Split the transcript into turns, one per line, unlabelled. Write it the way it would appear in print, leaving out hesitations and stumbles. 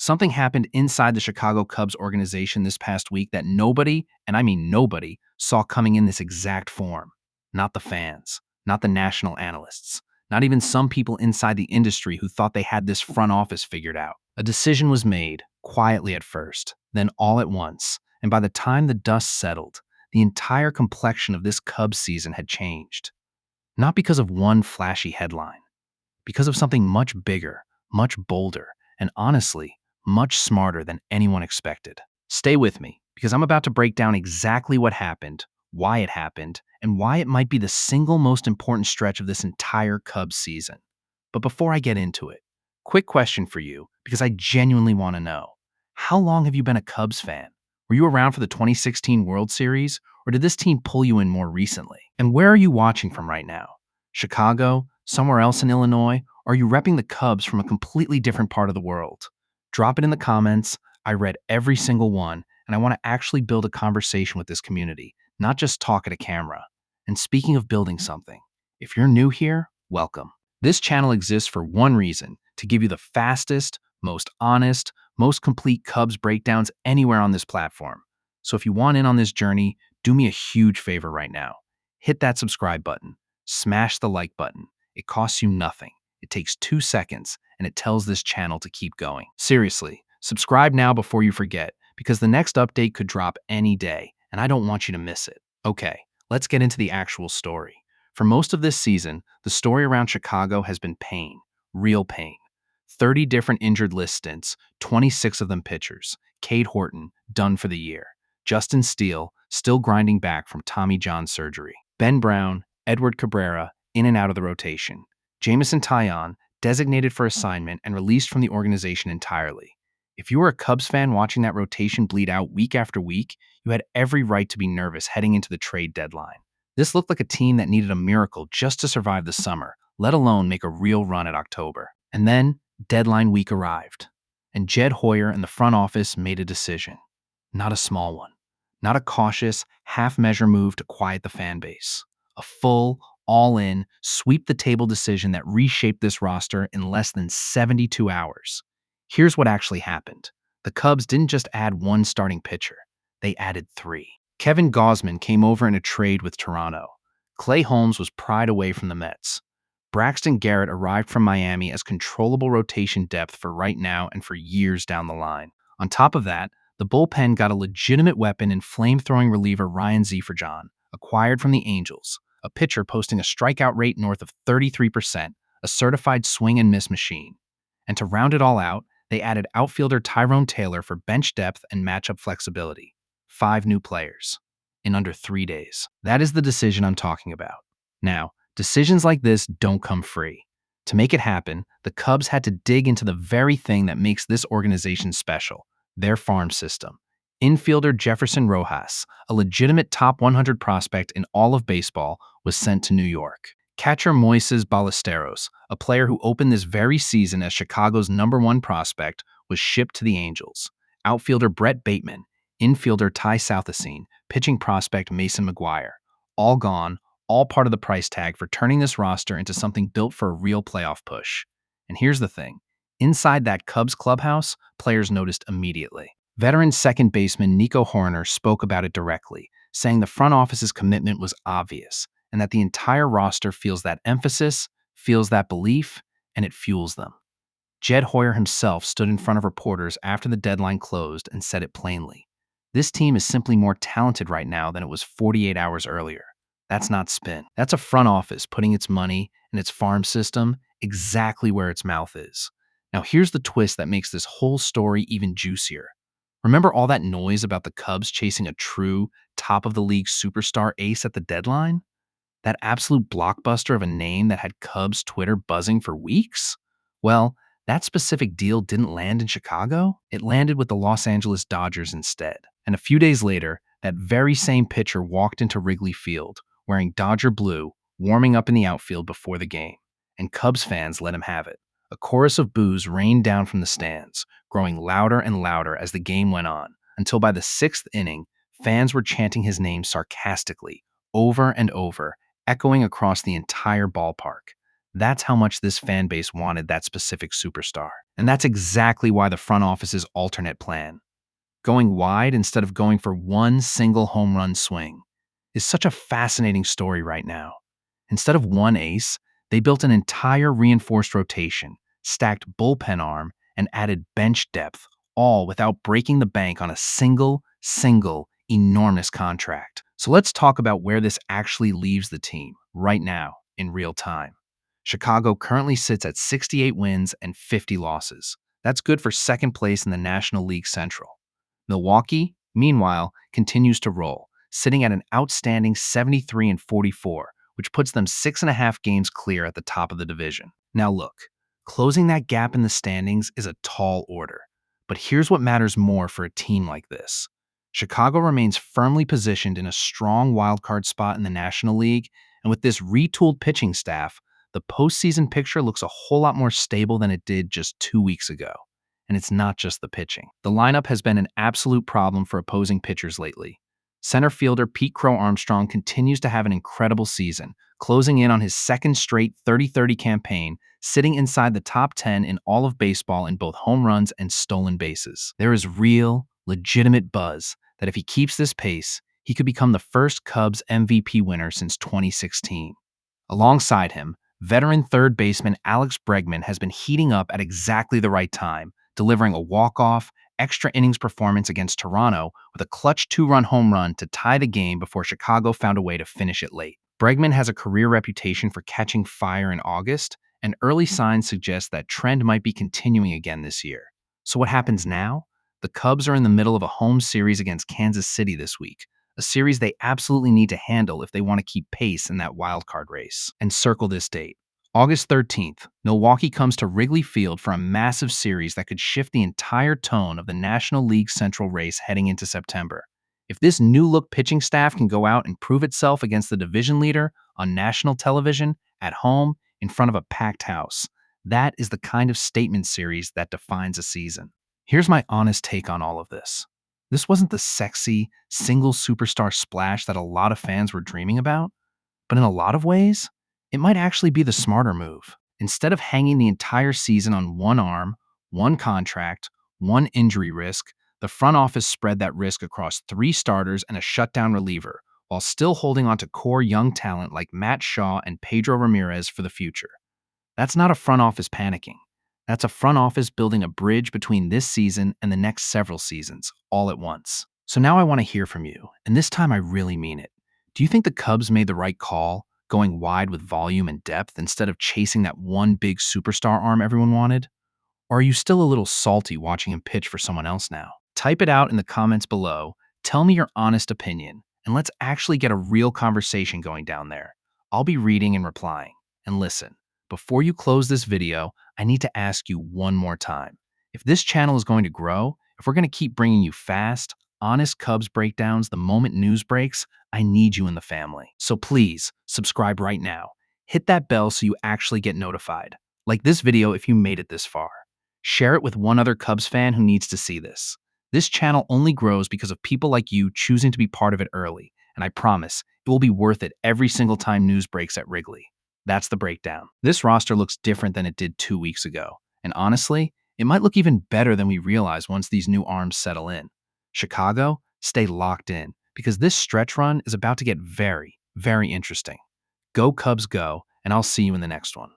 Something happened inside the Chicago Cubs organization this past week that nobody, and I mean nobody, saw coming in this exact form. Not the fans, not the national analysts, not even some people inside the industry who thought they had this front office figured out. A decision was made, quietly at first, then all at once, and by the time the dust settled, the entire complexion of this Cubs season had changed. Not because of one flashy headline, because of something much bigger, much bolder, and honestly, much smarter than anyone expected. Stay with me, because I'm about to break down exactly what happened, why it happened, and why it might be the single most important stretch of this entire Cubs season. But before I get into it, quick question for you, because I genuinely want to know. How long have you been a Cubs fan? Were you around for the 2016 World Series, or did this team pull you in more recently? And where are you watching from right now? Chicago? Somewhere else in Illinois? Or are you repping the Cubs from a completely different part of the world? Drop it in the comments. I read every single one, and I want to actually build a conversation with this community, not just talk at a camera. And speaking of building something, if you're new here, welcome. This channel exists for one reason, to give you the fastest, most honest, most complete Cubs breakdowns anywhere on this platform. So if you want in on this journey, do me a huge favor right now. Hit that subscribe button. Smash the like button. It costs you nothing. It takes 2 seconds, and it tells this channel to keep going. Seriously, subscribe now before you forget, because the next update could drop any day, and I don't want you to miss it. Okay, let's get into the actual story. For most of this season, the story around Chicago has been pain, real pain. 30 different injured list stints, 26 of them pitchers. Cade Horton, done for the year. Justin Steele, still grinding back from Tommy John surgery. Ben Brown, Edward Cabrera, in and out of the rotation. Jameson Taillon, designated for assignment and released from the organization entirely. If you were a Cubs fan watching that rotation bleed out week after week, you had every right to be nervous heading into the trade deadline. This looked like a team that needed a miracle just to survive the summer, let alone make a real run at October. And then, deadline week arrived, and Jed Hoyer and the front office made a decision. Not a small one. Not a cautious, half-measure move to quiet the fan base. A full, all-in, sweep-the-table decision that reshaped this roster in less than 72 hours. Here's what actually happened. The Cubs didn't just add one starting pitcher. They added 3. Kevin Gausman came over in a trade with Toronto. Clay Holmes was pried away from the Mets. Braxton Garrett arrived from Miami as controllable rotation depth for right now and for years down the line. On top of that, the bullpen got a legitimate weapon in flame-throwing reliever Ryan Zeferjon, acquired from the Angels, a pitcher posting a strikeout rate north of 33%, a certified swing and miss machine. And to round it all out, they added outfielder Tyrone Taylor for bench depth and matchup flexibility. 5 new players in under 3 days. That is the decision I'm talking about. Now, decisions like this don't come free. To make it happen, the Cubs had to dig into the very thing that makes this organization special, their farm system. Infielder Jefferson Rojas, a legitimate top 100 prospect in all of baseball, was sent to New York. Catcher Moises Ballesteros, a player who opened this very season as Chicago's #1 prospect, was shipped to the Angels. Outfielder Brett Bateman, infielder Ty Southesine, pitching prospect Mason McGuire. All gone, all part of the price tag for turning this roster into something built for a real playoff push. And here's the thing. Inside that Cubs clubhouse, players noticed immediately. Veteran second baseman Nico Horner spoke about it directly, saying the front office's commitment was obvious, and that the entire roster feels that emphasis, feels that belief, and it fuels them. Jed Hoyer himself stood in front of reporters after the deadline closed and said it plainly. This team is simply more talented right now than it was 48 hours earlier. That's not spin. That's a front office putting its money and its farm system exactly where its mouth is. Now here's the twist that makes this whole story even juicier. Remember all that noise about the Cubs chasing a true, top-of-the-league superstar ace at the deadline? That absolute blockbuster of a name that had Cubs Twitter buzzing for weeks? Well, that specific deal didn't land in Chicago. It landed with the Los Angeles Dodgers instead. And a few days later, that very same pitcher walked into Wrigley Field, wearing Dodger blue, warming up in the outfield before the game. And Cubs fans let him have it. A chorus of boos rained down from the stands, growing louder and louder as the game went on, until by the 6th inning, fans were chanting his name sarcastically, over and over, echoing across the entire ballpark. That's how much this fan base wanted that specific superstar. And that's exactly why the front office's alternate plan, going wide instead of going for one single home run swing, is such a fascinating story right now. Instead of one ace, they built an entire reinforced rotation, stacked bullpen arm, and added bench depth, all without breaking the bank on a single, enormous contract. So let's talk about where this actually leaves the team right now in real time. Chicago currently sits at 68 wins and 50 losses. That's good for second place in the National League Central. Milwaukee, meanwhile, continues to roll, sitting at an outstanding 73 and 44, which puts them 6.5 games clear at the top of the division. Now look, closing that gap in the standings is a tall order. But here's what matters more for a team like this. Chicago remains firmly positioned in a strong wildcard spot in the National League, and with this retooled pitching staff, the postseason picture looks a whole lot more stable than it did just 2 weeks ago. And it's not just the pitching. The lineup has been an absolute problem for opposing pitchers lately. Center fielder Pete Crow Armstrong continues to have an incredible season, closing in on his second straight 30-30 campaign, sitting inside the top 10 in all of baseball in both home runs and stolen bases. There is real, legitimate buzz that if he keeps this pace, he could become the first Cubs MVP winner since 2016. Alongside him, veteran third baseman Alex Bregman has been heating up at exactly the right time, delivering a walk-off, extra innings performance against Toronto with a clutch 2-run home run to tie the game before Chicago found a way to finish it late. Bregman has a career reputation for catching fire in August, and early signs suggest that trend might be continuing again this year. So what happens now? The Cubs are in the middle of a home series against Kansas City this week, a series they absolutely need to handle if they want to keep pace in that wildcard race. And circle this date. August 13th, Milwaukee comes to Wrigley Field for a massive series that could shift the entire tone of the National League Central race heading into September. If this new-look pitching staff can go out and prove itself against the division leader on national television, at home, in front of a packed house, that is the kind of statement series that defines a season. Here's my honest take on all of this. This wasn't the sexy, single superstar splash that a lot of fans were dreaming about, but in a lot of ways, it might actually be the smarter move. Instead of hanging the entire season on one arm, one contract, one injury risk, the front office spread that risk across 3 starters and a shutdown reliever, while still holding on to core young talent like Matt Shaw and Pedro Ramirez for the future. That's not a front office panicking. That's a front office building a bridge between this season and the next several seasons, all at once. So now I want to hear from you, and this time I really mean it. Do you think the Cubs made the right call, going wide with volume and depth instead of chasing that one big superstar arm everyone wanted? Or are you still a little salty watching him pitch for someone else now? Type it out in the comments below, tell me your honest opinion, and let's actually get a real conversation going down there. I'll be reading and replying. And listen, before you close this video, I need to ask you one more time. If this channel is going to grow, if we're going to keep bringing you fast, honest Cubs breakdowns the moment news breaks, I need you in the family. So please, subscribe right now. Hit that bell so you actually get notified. Like this video if you made it this far. Share it with one other Cubs fan who needs to see this. This channel only grows because of people like you choosing to be part of it early, and I promise it will be worth it every single time news breaks at Wrigley. That's the breakdown. This roster looks different than it did 2 weeks ago, and honestly, it might look even better than we realize once these new arms settle in. Chicago, stay locked in, because this stretch run is about to get very, very interesting. Go Cubs go, and I'll see you in the next one.